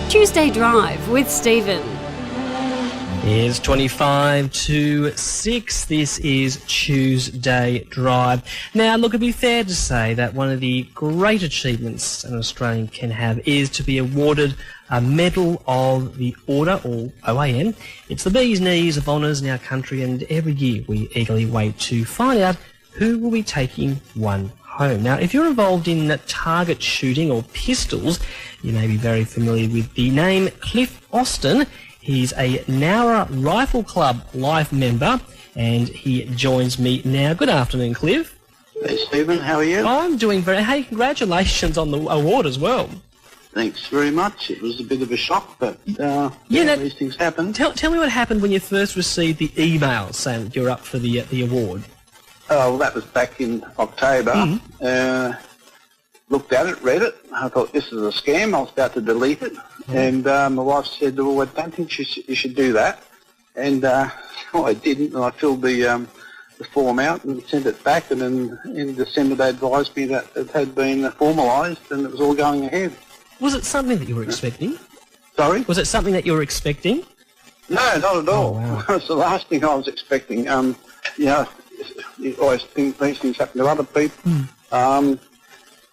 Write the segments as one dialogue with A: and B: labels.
A: Tuesday Drive with Stephen.
B: It's 25 to 6. This is Tuesday Drive. Now, look, it'd be fair to say that one of the great achievements an Australian can have is to be awarded a Medal of the Order, or OAN. It's the bee's knees of honours in our country, and every year we eagerly wait to find out who will be taking one home. Now, if you're involved in target shooting or pistols, you may be very familiar with the name Cliff Austen. He's a Nowra Rifle Club life member, and he joins me now. Good afternoon, Cliff.
C: Hey, Stephen, how are you?
B: I'm doing very... Hey, congratulations on the award as well.
C: Thanks very much. It was a bit of a shock, but these things happen.
B: Tell me what happened when you first received the email saying that you're up for the award.
C: Oh, well, that was back in October.
B: Mm-hmm.
C: Looked at it, read it. I thought, this is a scam. I was about to delete it. Mm-hmm. And my wife said, well, I don't think you should do that. And I didn't, and I filled the form out and sent it back. And then in December they advised me that it had been formalised and it was all going ahead.
B: Was it something that you were expecting?
C: Sorry?
B: Was it something that you were expecting?
C: No, not at all.
B: Oh, wow.
C: It was the last thing I was expecting. You always think these things happen to other people.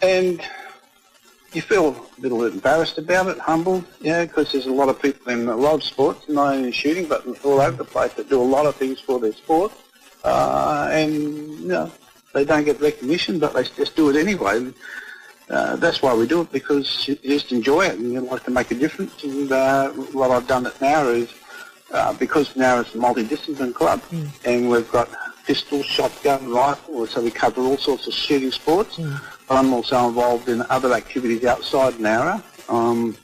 C: And you feel a little embarrassed about it, humbled, because there's a lot of people in a lot of sports, not only shooting, but all over the place that do a lot of things for their sport. They don't get recognition, but they just do it anyway. That's why we do it, because you just enjoy it and you like to make a difference. And what I've done at Nowra is, because Nowra is a multidiscipline club, and we've got pistol, shotgun, rifle, so we cover all sorts of shooting sports. I'm also involved in other activities outside Nowra. I'm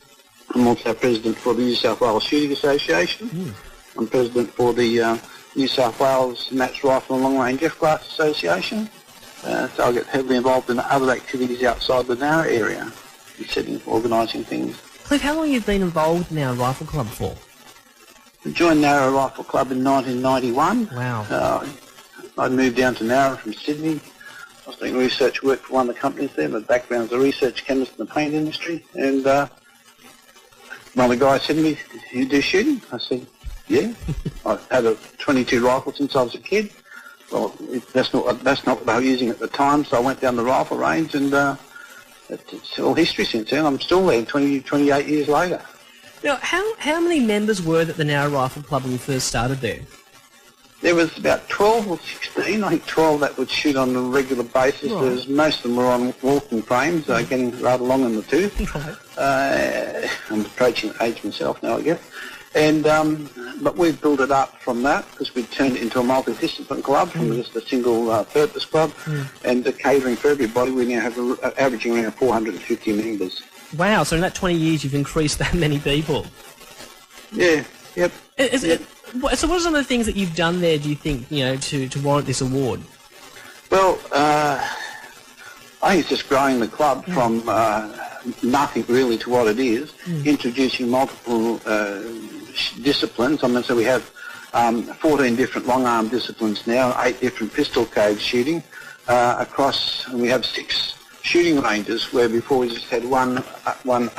C: also president for the New South Wales Shooting Association. I'm president for the New South Wales Match Rifle and Long Range F-Class Association. So I get heavily involved in other activities outside the Nowra area, organising things.
B: Cliff, how long have you been involved in our rifle club for?
C: I joined Nowra Rifle Club in 1991.
B: Wow.
C: I moved down to Nowra from Sydney. I was doing research work for one of the companies there. My background is a research chemist in the paint industry. And one of the guys said to me, "You do shooting?" I said, "Yeah." I had a .22 rifle since I was a kid. Well, that's not what they were using at the time, so I went down the rifle range, and it's all history since then. I'm still there 28 years later.
B: Now, how many members were at the Nowra Rifle Club when you first started there?
C: There was about 12 or 16, I think 12 that would shoot on a regular basis. Right. Most of them were on walking frames, getting rather long in the tooth. Right. I'm approaching age myself now, I guess. And but we've built it up from that, because we turned it into a multidiscipline club from just a single purpose club, and catering for everybody. We now have averaging around 450 members. Wow!
B: So in that 20 years, you've increased that many people.
C: Yeah. Yep.
B: So what are some of the things that you've done there, do you think, to warrant this award?
C: Well, I think it's just growing the club from nothing really to what it is, introducing multiple disciplines. So we have 14 different long arm disciplines now, 8 different pistol code shooting across, and we have 6 shooting ranges, where before we just had one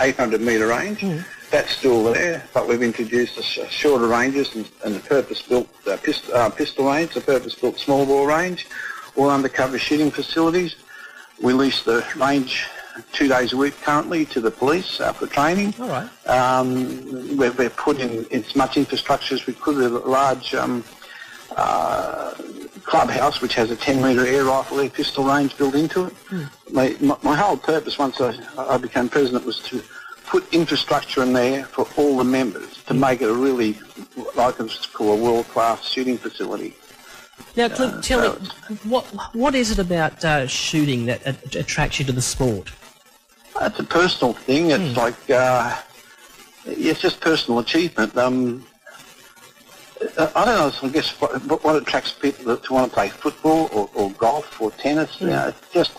C: 800 metre range. That's still there, but we've introduced shorter ranges and the purpose-built pistol range, the purpose-built small bore range, all undercover shooting facilities. We lease the range 2 days a week currently to the police for training.
B: All right.
C: We've put in as much infrastructure as we could with a large clubhouse, which has a 10-metre air rifle air pistol range built into it. My whole purpose once I became president was to put infrastructure in there for all the members to make it a really, like it's called a world-class shooting facility.
B: Now, Cliff, tell me, what is it about shooting that attracts you to the sport?
C: It's a personal thing. It's like, it's just personal achievement. I don't know, I guess what attracts people to want to play football or golf or tennis. It's just...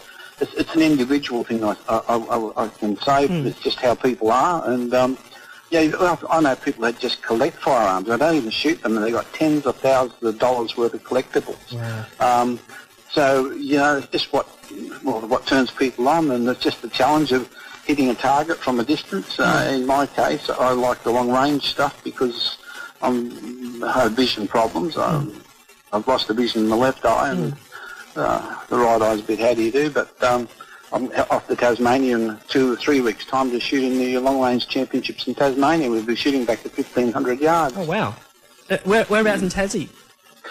C: It's an individual thing, I can say. It's just how people are. And, I know people that just collect firearms. They don't even shoot them, and they've got tens of thousands of dollars worth of collectibles.
B: Wow.
C: So, it's just what turns people on, and it's just the challenge of hitting a target from a distance. In my case, I like the long-range stuff because I have vision problems. I've lost the vision in the left eye, and the right eye's a bit how do you do, but I'm off to Tasmania in 2 or 3 weeks' time to shoot in the long-range championships in Tasmania. We'll be shooting back to 1,500 yards.
B: Oh, wow. Whereabouts in Tassie?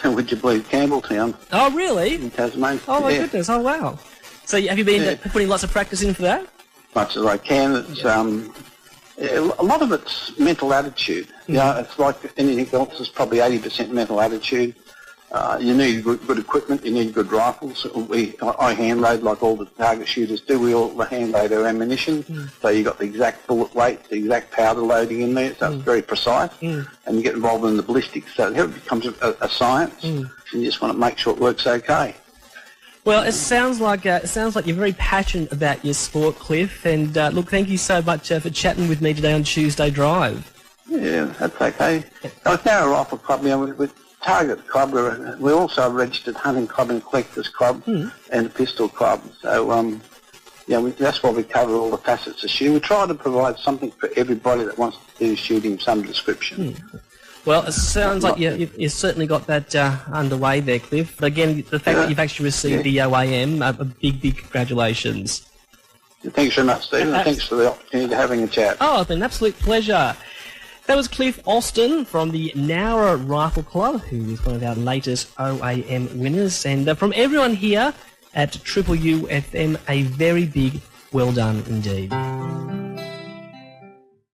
C: Would you believe Campbelltown?
B: Oh, really?
C: In Tasmania.
B: Oh, my goodness. Oh, wow. So have you been putting lots of practice in for that?
C: Much as I can. It's a lot of it's mental attitude. You know, it's like anything else. It's probably 80% mental attitude. You need good equipment. You need good rifles. I hand load like all the target shooters do. We all hand load our ammunition, so you got the exact bullet weight, the exact powder loading in there. So it's very precise, and you get involved in the ballistics. So it becomes a science, and you just want to make sure it works okay.
B: Well, it sounds like you're very passionate about your sport, Cliff. And look, thank you so much for chatting with me today on Tuesday Drive.
C: Yeah, that's okay. It's Nowra Rifle Club. You know, with Target Club, we're also a registered hunting club and collectors club and a pistol club. So, that's why we cover all the facets of shooting. We try to provide something for everybody that wants to do shooting of some description.
B: Well, it sounds like you've certainly got that underway there, Cliff. But again, the fact that you've actually received the OAM, a big congratulations.
C: Thanks very much, Stephen. Thanks for the opportunity of having a chat.
B: Oh, it's been an absolute pleasure. That was Cliff Austen from the Nowra Rifle Club, who is one of our latest OAM winners. And from everyone here at Triple U FM, a very big well done indeed.